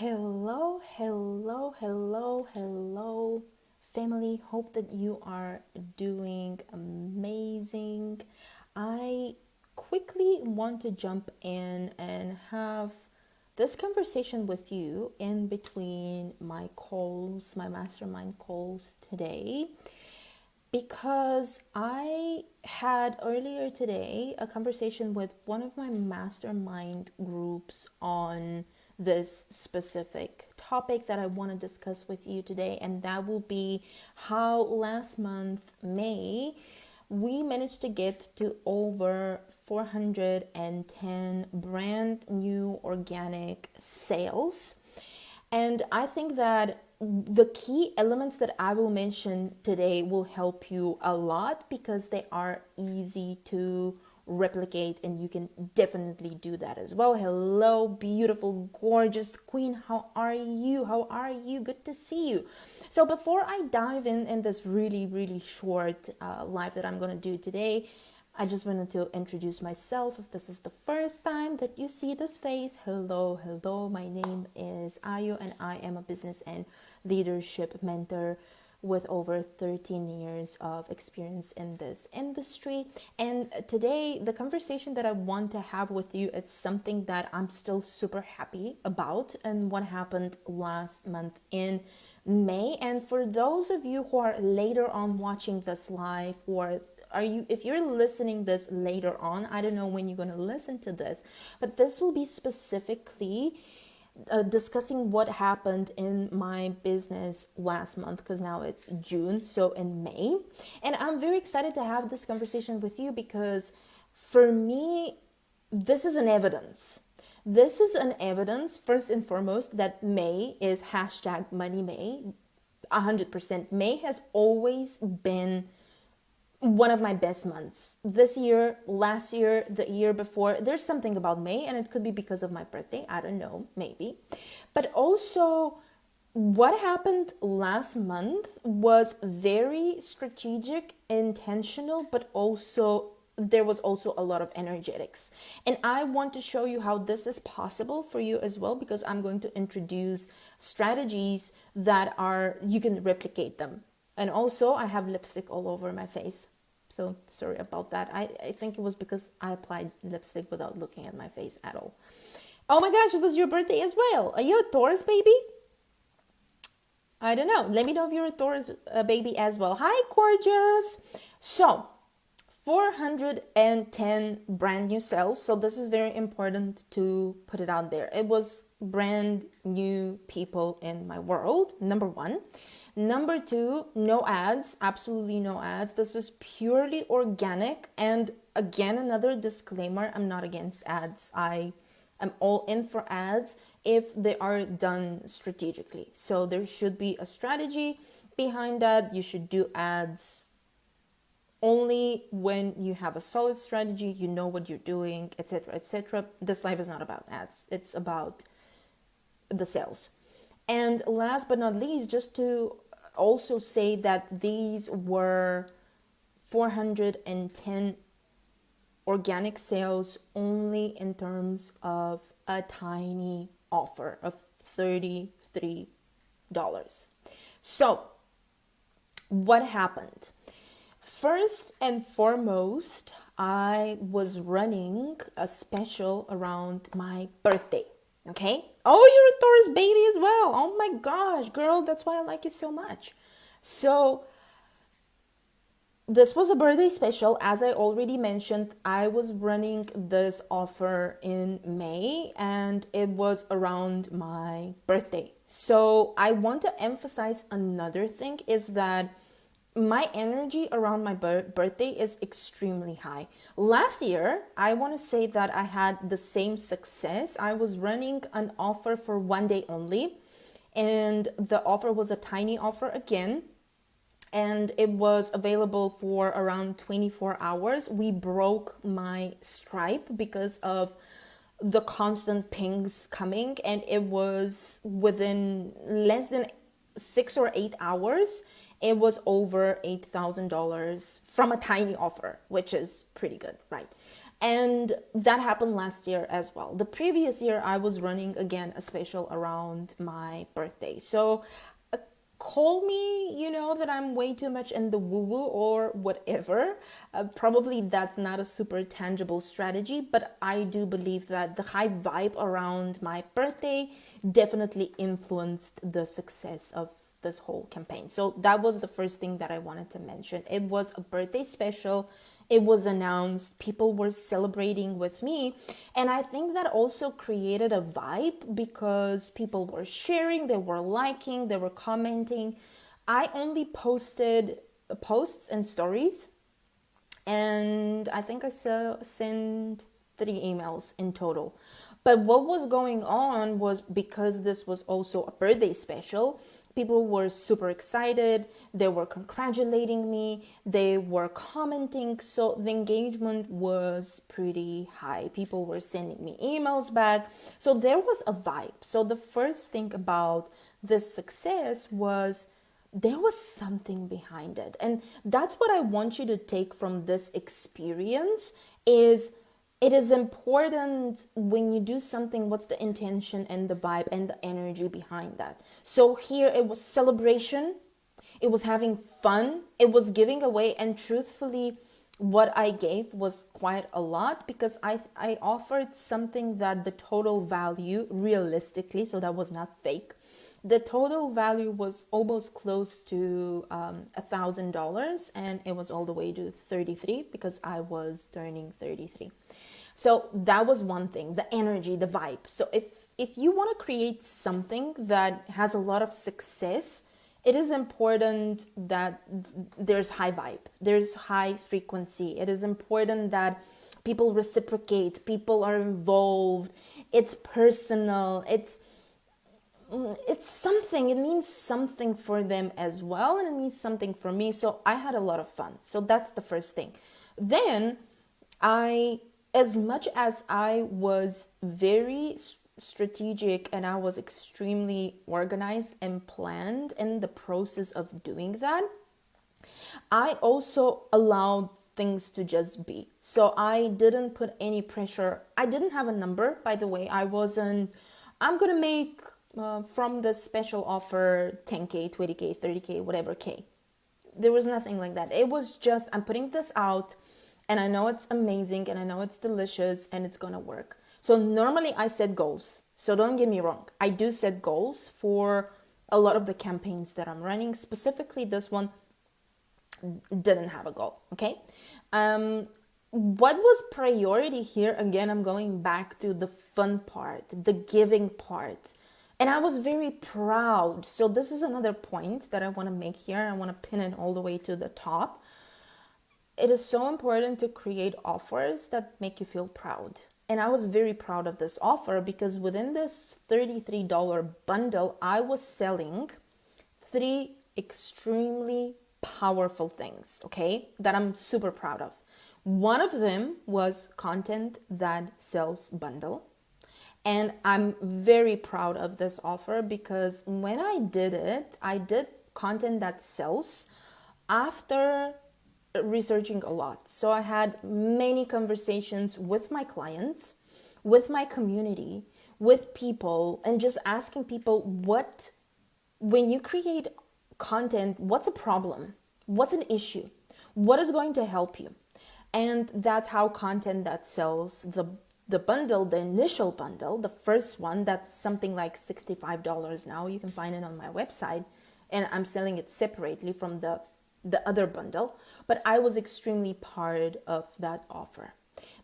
Hello, hello, hello, hello, family. Hope that you are doing amazing. I quickly want to jump in and have this conversation with you in between my calls, my mastermind calls today, because I had earlier today a conversation with one of my mastermind groups on this specific topic that I want to discuss with you today, and that will be how last month, May, we managed to get to over 410 brand new organic sales. And I think that the key elements that I will mention today will help you a lot because they are easy to replicate, and you can definitely do that as well. Hello, beautiful, gorgeous queen. How are you? How are you? Good to see you. So before I dive in this really short live that I'm going to do today, I just wanted to introduce myself. If this is the first time that you see this face, hello. My name is Ayu, and I am a business and leadership mentor with over 13 years of experience in this industry. And today, the conversation that I want to have with you, it's something that I'm still super happy about and what happened last month in May. And for those of you who are later on watching this live, or if you're listening this later on, I don't know when you're going to listen to this, but this will be specifically discussing what happened in my business last month, because now it's June, so in May. And I'm very excited to have this conversation with you because for me, this is an evidence. This is an evidence, first and foremost, that May is hashtag Money May. 100%. May has always been one of my best months. This year, last year, the year before, there's something about May, and it could be because of my birthday. I don't know, maybe. But also, what happened last month was very strategic, intentional, but also there was also a lot of energetics. And I want to show you how this is possible for you as well, because I'm going to introduce strategies that are, you can replicate them. And also, I have lipstick all over my face. So sorry about that. I think it was because I applied lipstick without looking at my face at all. Oh my gosh, it was your birthday as well. Are you a Taurus baby? I don't know. Let me know if you're a Taurus baby as well. Hi, gorgeous. So, 410 brand new sales. So this is very important to put it out there. It was brand new people in my world, number one. Number two, no ads, absolutely no ads. This was purely organic. And again, another disclaimer, I'm not against ads. I am all in for ads if they are done strategically. So there should be a strategy behind that. You should do ads only when you have a solid strategy, you know what you're doing, etc., etc. This life is not about ads. It's about the sales. And last but not least, just to also say that these were 410 organic sales only in terms of a tiny offer of $33. So, what happened? First and foremost, I was running a special around my birthday. Okay. Oh, you're a Taurus baby as well. Oh my gosh, girl. That's why I like you so much. So this was a birthday special. As I already mentioned, I was running this offer in May and it was around my birthday. So I want to emphasize another thing is that my energy around my birthday is extremely high. Last year, I want to say that I had the same success. I was running an offer for one day only, and the offer was a tiny offer again, and it was available for around 24 hours. We broke my Stripe because of the constant pings coming, and it was within less than 6 or 8 hours. It was over $8,000 from a tiny offer, which is pretty good, right? And that happened last year as well. The previous year, I was running again a special around my birthday. So call me, that I'm way too much in the woo woo or whatever. Probably that's not a super tangible strategy, but I do believe that the high vibe around my birthday definitely influenced the success of this whole campaign. So that was the first thing that I wanted to mention. It was a birthday special. It was announced, people were celebrating with me, and I think that also created a vibe because people were sharing, they were liking, they were commenting. I only posted posts and stories, and I think I sent 3 emails in total. But what was going on was, because this was also a birthday special, people were super excited. They were congratulating me. They were commenting. So the engagement was pretty high. People were sending me emails back. So there was a vibe. So the first thing about this success was there was something behind it. And that's what I want you to take from this experience is it is important when you do something, what's the intention and the vibe and the energy behind that. So here it was celebration, it was having fun, it was giving away, and truthfully, what I gave was quite a lot because I offered something that the total value realistically, so that was not fake, the total value was almost close to $1,000, and it was all the way to 33 because I was turning 33. So that was one thing, the energy, the vibe. So if you want to create something that has a lot of success, it is important that there's high vibe, there's high frequency. It is important that people reciprocate, people are involved, it's personal, it's something, it means something for them as well, and it means something for me. So I had a lot of fun. So that's the first thing. Then as much as I was very strategic and I was extremely organized and planned in the process of doing that, I also allowed things to just be. So I didn't put any pressure. I didn't have a number, by the way. I'm going to make from the special offer 10K, 20K, 30K, whatever K. There was nothing like that. It was just, I'm putting this out and I know it's amazing and I know it's delicious and it's going to work. So normally I set goals. So don't get me wrong. I do set goals for a lot of the campaigns that I'm running. Specifically, this one didn't have a goal. Okay. What was priority here? Again, I'm going back to the fun part, the giving part. And I was very proud. So this is another point that I want to make here. I want to pin it all the way to the top. It is so important to create offers that make you feel proud. And I was very proud of this offer because within this $33 bundle, I was selling 3 extremely powerful things, okay, that I'm super proud of. One of them was content that sells bundle. And I'm very proud of this offer because when I did it, I did content that sells after researching a lot. So I had many conversations with my clients, with my community, with people, and just asking people when you create content, what's a problem? What's an issue? What is going to help you? And that's how content that sells, the bundle, the initial bundle, the first one, that's something like $65 now. You can find it on my website, and I'm selling it separately from the other bundle, but I was extremely part of that offer.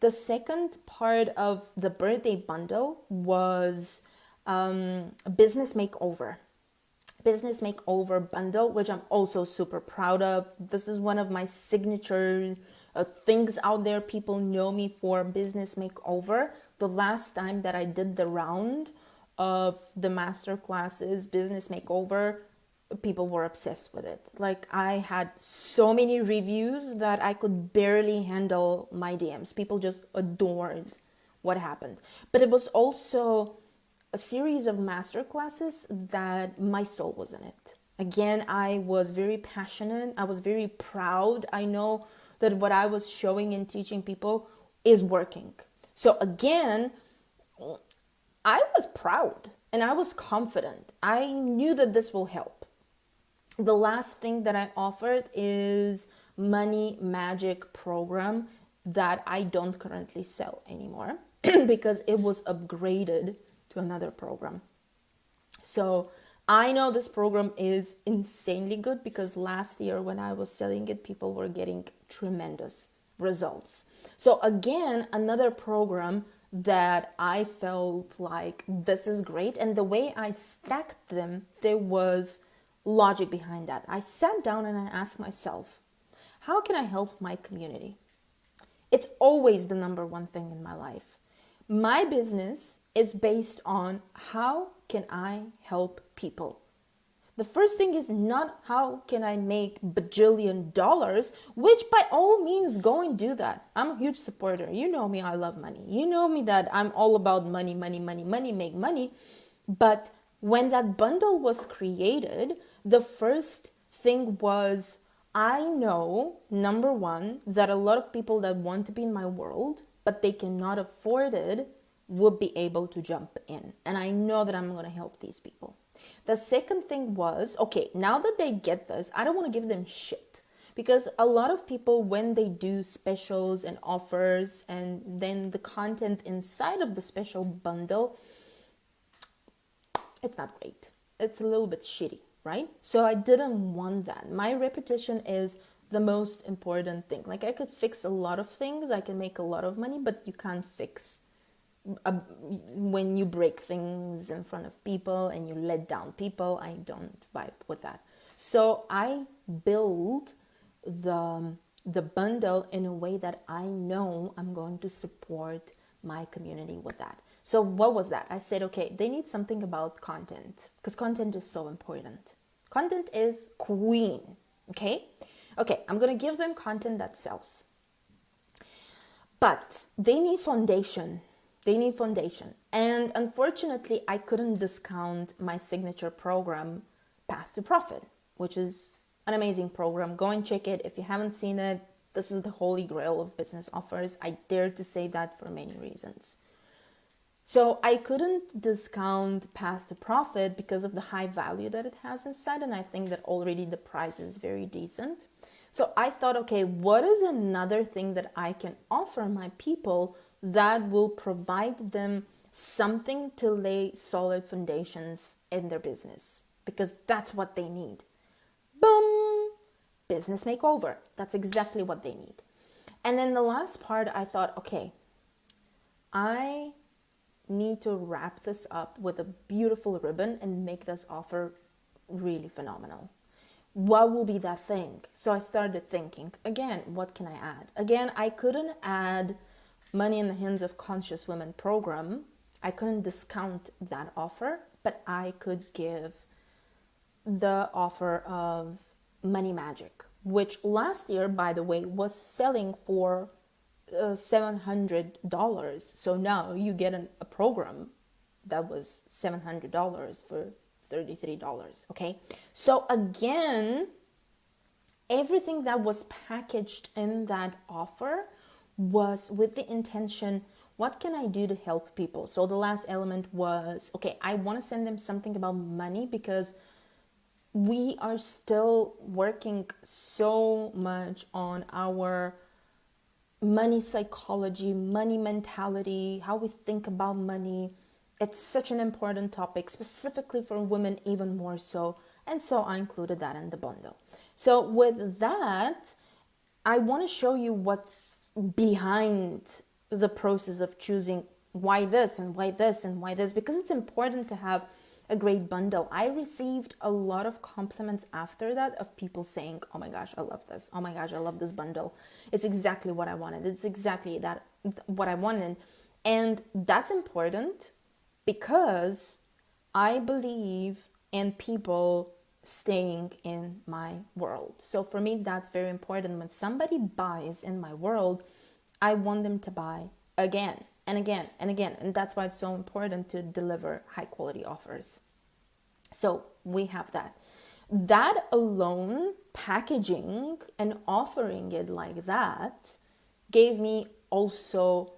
The second part of the birthday bundle was business makeover bundle, which I'm also super proud of. This is one of my signature things out there. People know me for business makeover. The last time that I did the round of the master classes, business makeover, people were obsessed with it. Like, I had so many reviews that I could barely handle my DMs. People just adored what happened. But it was also a series of master classes that my soul was in it. Again, I was very passionate. I was very proud. I know that what I was showing and teaching people is working. So again, I was proud and I was confident. I knew that this will help. The last thing that I offered is Money Magic program that I don't currently sell anymore because it was upgraded to another program. So I know this program is insanely good because last year when I was selling it, people were getting tremendous results. So again, another program that I felt like this is great. And the way I stacked them, there was logic behind that. I sat down and I asked myself, how can I help my community? It's always the number one thing in my life. My business is based on how can I help people. The first thing is not how can I make bajillion dollars, which by all means go and do that. I'm a huge supporter. You know me, I love money. You know me that I'm all about money, money, money, money, make money. But when that bundle was created, the first thing was I know, number one, that a lot of people that want to be in my world, but they cannot afford it, would be able to jump in. And I know that I'm going to help these people. The second thing was, okay, now that they get this, I don't want to give them shit. Because a lot of people, when they do specials and offers and then the content inside of the special bundle, it's not great. It's a little bit shitty, right? So I didn't want that. My reputation is the most important thing. Like I could fix a lot of things, I can make a lot of money, but you can't fix when you break things in front of people and you let down people. I don't vibe with that. So I build the bundle in a way that I know I'm going to support my community with that. So what was that? I said, okay, they need something about content because content is so important. Content is queen, okay? Okay, I'm going to give them content that sells. But they need foundation. They need foundation. And unfortunately, I couldn't discount my signature program, Path to Profit, which is an amazing program. Go and check it. If you haven't seen it, this is the holy grail of business offers. I dare to say that for many reasons. So I couldn't discount Path to Profit because of the high value that it has inside. And I think that already the price is very decent. So I thought, okay, what is another thing that I can offer my people that will provide them something to lay solid foundations in their business? Because that's what they need. Boom! Business makeover. That's exactly what they need. And then the last part, I thought, okay, I need to wrap this up with a beautiful ribbon and make this offer really phenomenal. What will be that thing? So I started thinking, again, what can I add? Again, I couldn't add Money in the Hands of Conscious Women program. I couldn't discount that offer, but I could give the offer of Money Magic, which last year, by the way, was selling for $700. So now you get a program that was $700 for $33. Okay. So again, everything that was packaged in that offer was with the intention, what can I do to help people? So the last element was, okay, I want to send them something about money because we are still working so much on our money psychology, money mentality, how we think about money. It's such an important topic, specifically for women, even more so. And so I included that in the bundle. So with that, I want to show you what's behind the process of choosing why this and why this and why this, because it's important to have a great bundle. I received a lot of compliments after that of people saying, oh my gosh, I love this. Oh my gosh, I love this bundle. It's exactly what I wanted. It's exactly that what I wanted. And that's important because I believe in people staying in my world. So for me, that's very important. When somebody buys in my world, I want them to buy again and again and again. And that's why it's so important to deliver high quality offers. So we have that. That alone, packaging and offering it like that, gave me also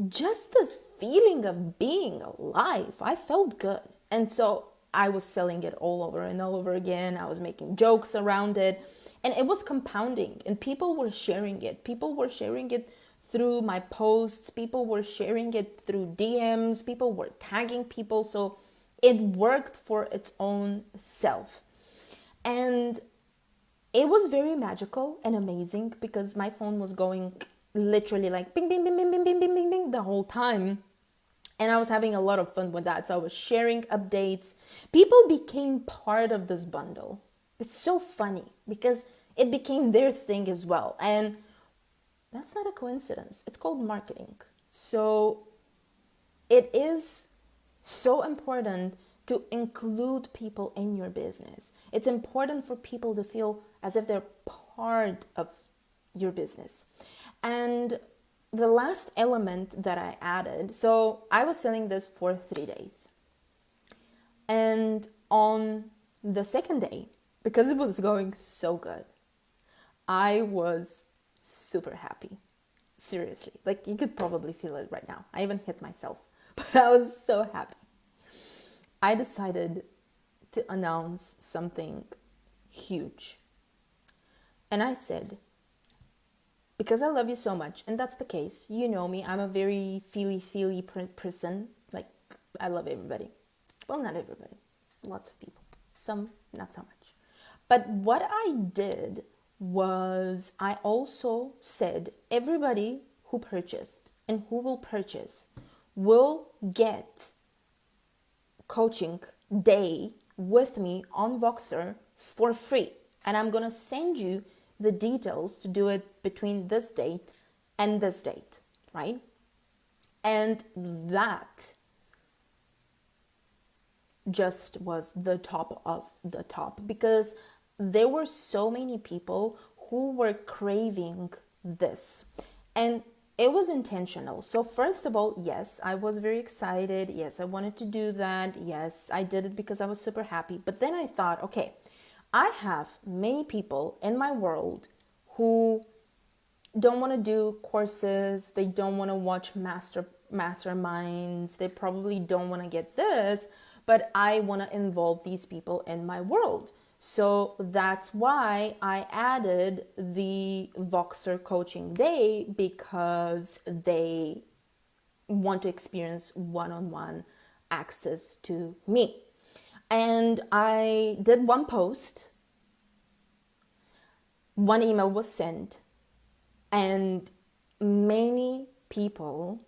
just this feeling of being alive. I felt good. And so I was selling it all over and all over again. I was making jokes around it. And it was compounding. And people were sharing it. People were sharing it through my posts. People were sharing it through DMs. People were tagging people. So it worked for its own self. And it was very magical and amazing because my phone was going literally like bing, bing, bing, bing, bing, bing, bing, bing, bing the whole time. And I was having a lot of fun with that. So I was sharing updates. People became part of this bundle. It's so funny because it became their thing as well. And that's not a coincidence. It's called marketing. So it is so important to include people in your business. It's important for people to feel as if they're part of your business. And the last element that I added, so I was selling this for 3 days. And on the second day, because it was going so good, I was super happy. Seriously, like you could probably feel it right now. I even hit myself, but I was so happy. I decided to announce something huge. And I said, because I love you so much, and that's the case, you know me, I'm a very feely person. Like, I love everybody. Well, not everybody. Lots of people. Some, not so much. But what I did was I also said everybody who purchased and who will purchase will get coaching day with me on Voxer for free. And I'm going to send you the details to do it between this date and this date, right? And that just was the top of the top because there were so many people who were craving this. And it was intentional. So first of all, yes, I was very excited. Yes, I wanted to do that. Yes, I did it because I was super happy. But then I thought, okay, I have many people in my world who don't want to do courses. They don't want to watch masterminds. They probably don't want to get this, but I want to involve these people in my world. So that's why I added the Voxer coaching day, because they want to experience one-on-one access to me. And I did one post, one email was sent, and many people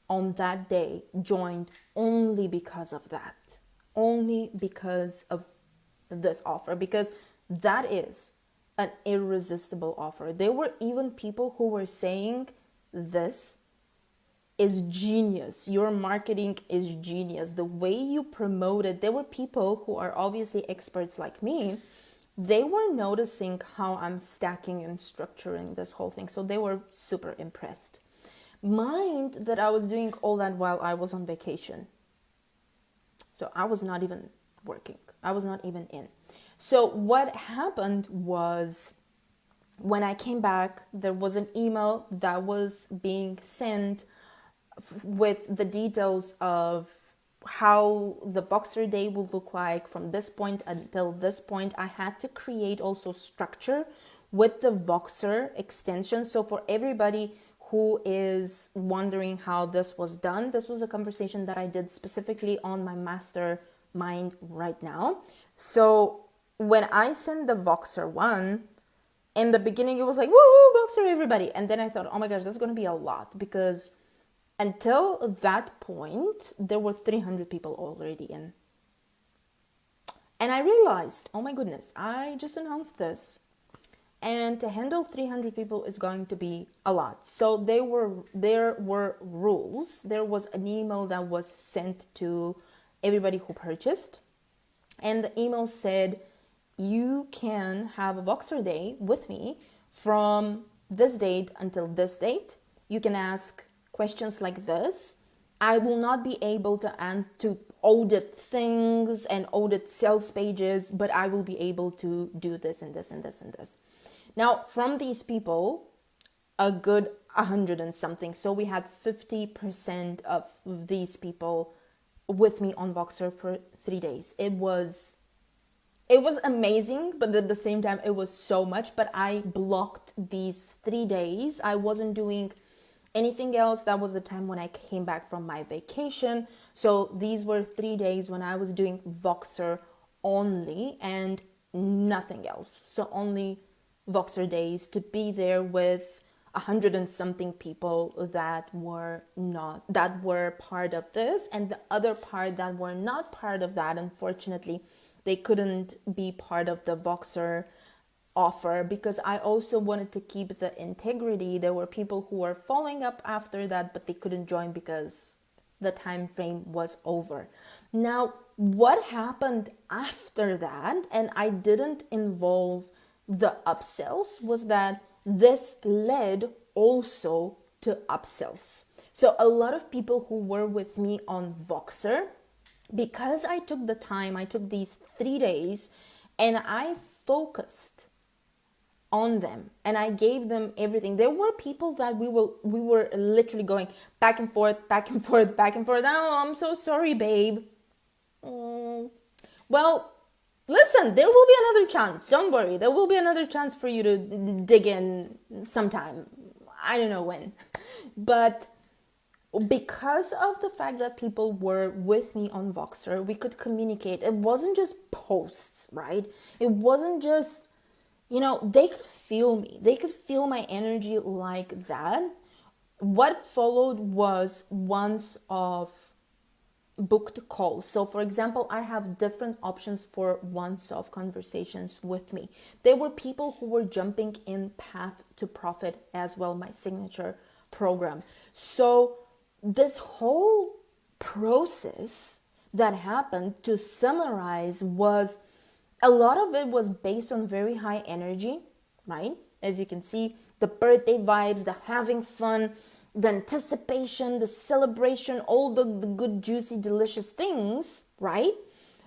on that day joined only because of that, only because of this offer, because that is an irresistible offer. There were even people who were saying this is genius. Your marketing is genius. The way you promote it, there were people who are obviously experts like me. They were noticing how I'm stacking and structuring this whole thing. So they were super impressed. Mind that I was doing all that while I was on vacation. So I was not even working. I was not even in. So what happened was, when I came back, there was an email that was being sent with the details of how the Voxer day will look like from this point until this point. I had to create also structure with the Voxer extension. So for everybody who is wondering how this was done, this was a conversation that I did specifically on my mastermind right now. So when I sent the Voxer one, in the beginning it was like, woo, Voxer everybody. And then I thought, oh my gosh, that's going to be a lot, because until that point, there were 300 people already in. And I realized, oh my goodness, I just announced this. And to handle 300 people is going to be a lot. So there were rules. There was an email that was sent to everybody who purchased. And the email said, you can have a Voxer day with me from this date until this date. You can ask questions like this. I will not be able to audit things and audit sales pages, but I will be able to do this and this and this and this. Now, from these people, a good 100 and something. So we had 50% of these people with me on Voxer for 3 days. It was amazing, but at the same time it was so much. But I blocked these 3 days. I wasn't doing anything else. That was the time when I came back from my vacation. So these were 3 days when I was doing Voxer only and nothing else. So only Voxer days to be there with 100 and something people that were part of this, and the other part that were not part of that, unfortunately they couldn't be part of the Voxer offer, because I also wanted to keep the integrity. There were people who were following up after that, but they couldn't join because the time frame was over. Now, what happened after that, and I didn't involve the upsells, was that this led also to upsells. So a lot of people who were with me on Voxer, because I took the time, I took these 3 days and I focused on them and I gave them everything. There were people that we were literally going back and forth, back and forth, back and forth. Oh, I'm so sorry, babe. Well, listen, there will be another chance. Don't worry. There will be another chance for you to dig in sometime. I don't know when. But because of the fact that people were with me on Voxer, we could communicate. It wasn't just posts, right? It wasn't just, they could feel me. They could feel my energy like that. What followed was once of booked calls. So for example, I have different options for once-off conversations with me. There were people who were jumping in Path to Profit as well, my signature program. So this whole process that happened, to summarize, was a lot of it was based on very high energy, right? As you can see, the birthday vibes, the having fun, the anticipation, the celebration, all the good, juicy, delicious things, right?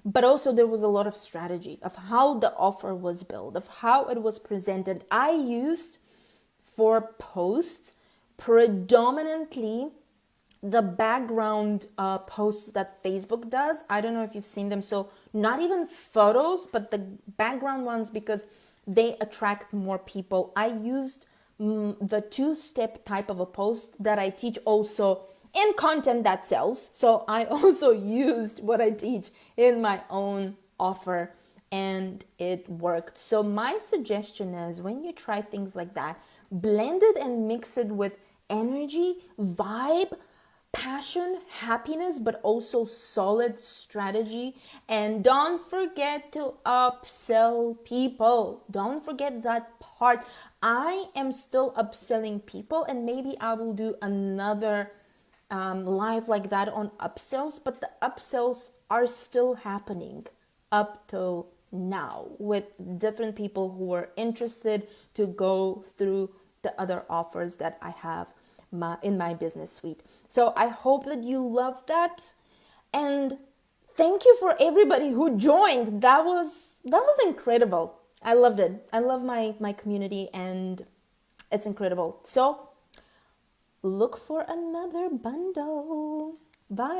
But also there was a lot of strategy of how the offer was built, of how it was presented. I used for posts predominantly the background posts that Facebook does. I don't know if you've seen them. So not even photos, but the background ones, because they attract more people. I used the two-step type of a post that I teach also in Content That Sells. So I also used what I teach in my own offer and it worked. So my suggestion is, when you try things like that, blend it and mix it with energy, vibe, passion, happiness, but also solid strategy. And don't forget to upsell people. Don't forget that part. I am still upselling people, and maybe I will do another live like that on upsells, but the upsells are still happening up till now with different people who are interested to go through the other offers that I have in my business suite. So I hope that you love that, and thank you for everybody who joined. That was incredible. I loved it. I love my community and it's incredible. So look for another bundle. Bye.